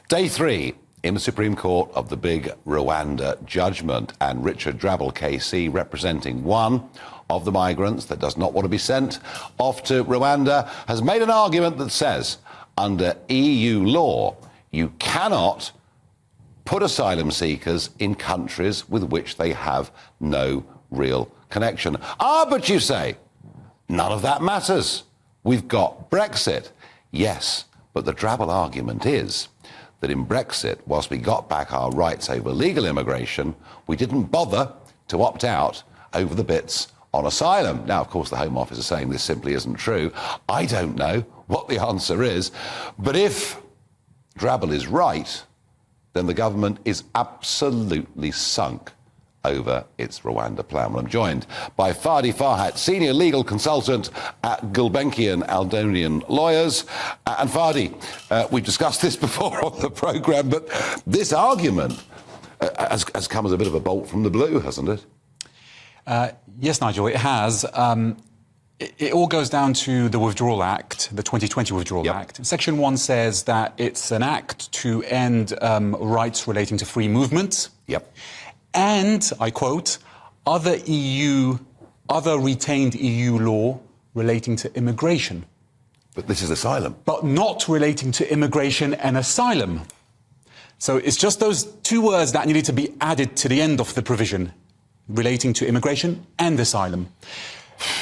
Day 3 in the Supreme Court of the big Rwanda judgment, and Richard Drabble KC, representing one of the migrants that does not want to be sent off to Rwanda, has made an argument that says under EU law you cannot put asylum seekers in countries with which they have no real connection. But you say, none of that matters. We've got Brexit. Yes, but the Drabble argument is that in Brexit, whilst we got back our rights over legal immigration, we didn't bother to opt out over the bits on asylum. Now, of course, the Home Office is saying this simply isn't true. I don't know what the answer is. But if Drabble is right, then the government is absolutely sunk over its Rwanda plan. Well, I'm joined by Fadi Farhat, senior legal consultant at Gulbenkian Aldonian Lawyers. And Fadi, we've discussed this before on the programme, but this argument has come as a bit of a bolt from the blue, hasn't it? Yes, Nigel, it has. It all goes down to the Withdrawal Act, the 2020 Withdrawal Act. Section 1 says that it's an act to end rights relating to free movement. And, I quote, other retained EU law relating to immigration. But this is asylum. But not relating to immigration and asylum. So it's just those two words that needed to be added to the end of the provision, relating to immigration and asylum.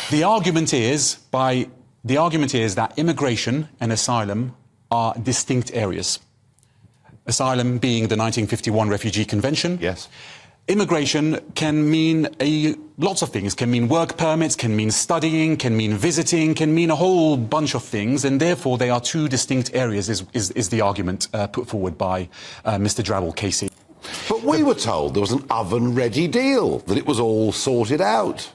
The argument is that immigration and asylum are distinct areas. Asylum being the 1951 Refugee Convention. Yes. Immigration can mean lots of things. Can mean work permits, can mean studying, can mean visiting, can mean a whole bunch of things, and therefore they are two distinct areas, is the argument put forward by Mr. Drabble KC. But we were told there was an oven-ready deal, that it was all sorted out.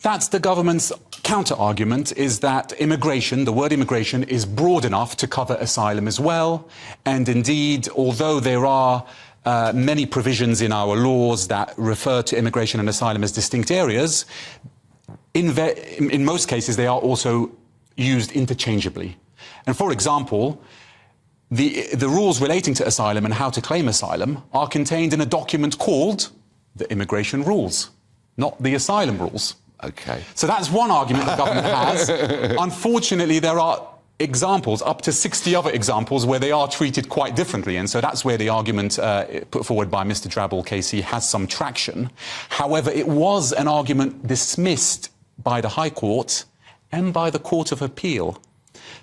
That's the government's counter-argument, is that immigration, the word immigration, is broad enough to cover asylum as well. And indeed, although there are many provisions in our laws that refer to immigration and asylum as distinct areas, in most cases they are also used interchangeably. And for example, the rules relating to asylum and how to claim asylum are contained in a document called the Immigration Rules, not the Asylum Rules. Okay. So that's one argument the government has. Unfortunately, there are examples, up to 60 other examples, where they are treated quite differently. And so that's where the argument put forward by Mr. Drabble KC has some traction. However, it was an argument dismissed by the High Court and by the Court of Appeal.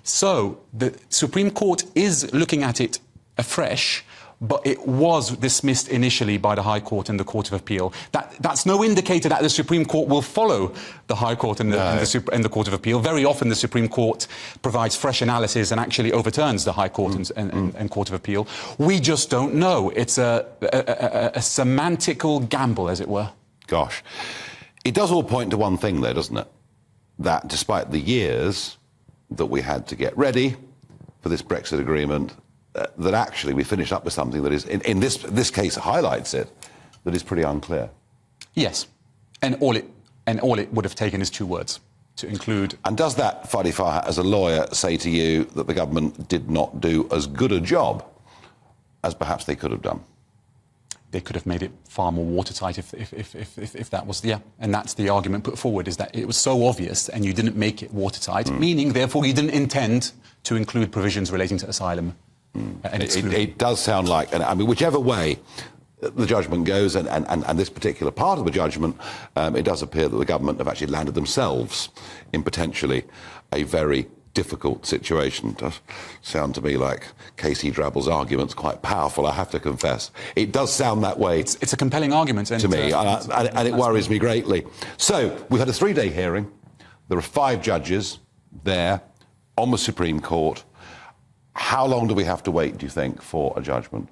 So the Supreme Court is looking at it afresh, but it was dismissed initially by the High Court and the Court of Appeal. That's no indicator that the Supreme Court will follow the High Court and the Court of Appeal. Very often the Supreme Court provides fresh analysis and actually overturns the High Court and Court of Appeal. We just don't know. It's a semantical gamble, as it were. Gosh. It does all point to one thing, though, doesn't it? That despite the years that we had to get ready for this Brexit agreement, that actually we finish up with something that is, in this case, highlights it, that is pretty unclear. Yes, and all it would have taken is two words to include. And does that, Fadi Farhat, as a lawyer, say to you that the government did not do as good a job as perhaps they could have done? They could have made it far more watertight if that was, and that's the argument put forward, is that it was so obvious and you didn't make it watertight, meaning, therefore, you didn't intend to include provisions relating to asylum. It does sound like, and I mean, whichever way the judgment goes, and this particular part of the judgment, it does appear that the government have actually landed themselves in potentially a very difficult situation. It does sound to me like KC Drabble's argument's quite powerful, I have to confess. It does sound that way. It's a compelling argument. To me, and it worries me greatly. So, we've had a 3-day hearing. There are 5 judges there on the Supreme Court. How long do we have to wait, do you think, for a judgment?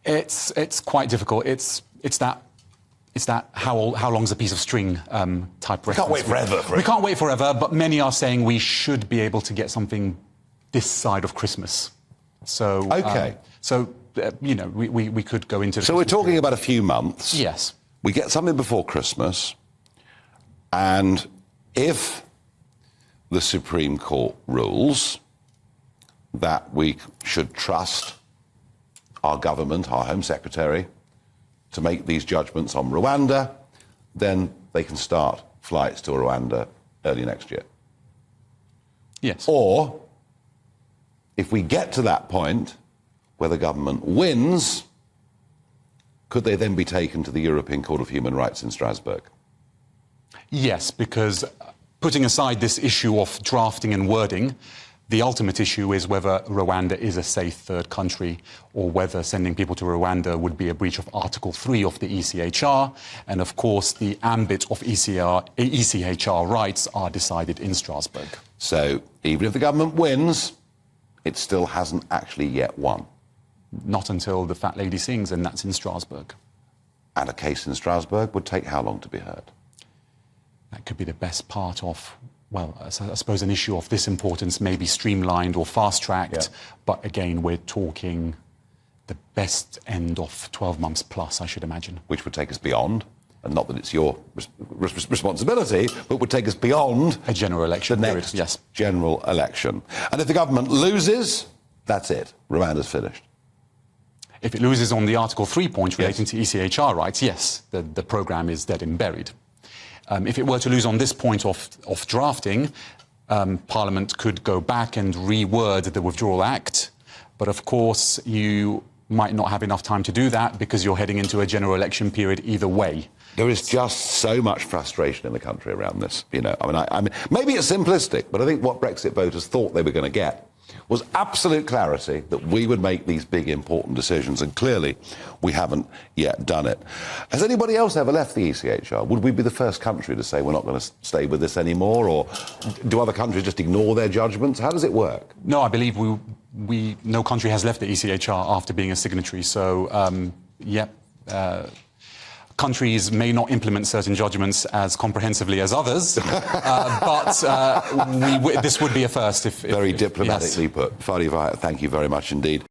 It's quite difficult. It's that how long's a piece of string type reference. We can't wait forever. We can't wait forever, but many are saying we should be able to get something this side of Christmas. So okay. We could go into. So we're talking about a few months. Yes. We get something before Christmas, and if the Supreme Court rules that we should trust our government, our Home Secretary, to make these judgments on Rwanda, then they can start flights to Rwanda early next year. Yes. Or, if we get to that point where the government wins, could they then be taken to the European Court of Human Rights in Strasbourg? Yes, because putting aside this issue of drafting and wording, the ultimate issue is whether Rwanda is a safe third country or whether sending people to Rwanda would be a breach of Article 3 of the ECHR. And of course, the ambit of ECHR rights are decided in Strasbourg. So even if the government wins, it still hasn't actually yet won. Not until the fat lady sings, and that's in Strasbourg. And a case in Strasbourg would take how long to be heard? That could be the best part of, well, I suppose an issue of this importance may be streamlined or fast-tracked, but again, we're talking the best end of 12 months plus, I should imagine. Which would take us beyond, and not that it's your responsibility, but would take us beyond a general election the period, next yes. general election. And if the government loses, that's it. Rwanda's finished. If it loses on the Article 3 point relating to ECHR rights, yes, the programme is dead and buried. If it were to lose on this point of drafting, Parliament could go back and reword the Withdrawal Act, but of course you might not have enough time to do that because you're heading into a general election period either way. There is just so much frustration in the country around this. You know, I mean, maybe it's simplistic, but I think what Brexit voters thought they were going to get was absolute clarity that we would make these big, important decisions, and clearly we haven't yet done it. Has anybody else ever left the ECHR? Would we be the first country to say we're not going to stay with this anymore, or do other countries just ignore their judgments? How does it work? No, I believe no country has left the ECHR after being a signatory, so, countries may not implement certain judgments as comprehensively as others, but this would be a first. Very diplomatically put. Fadi Farhat, thank you very much indeed.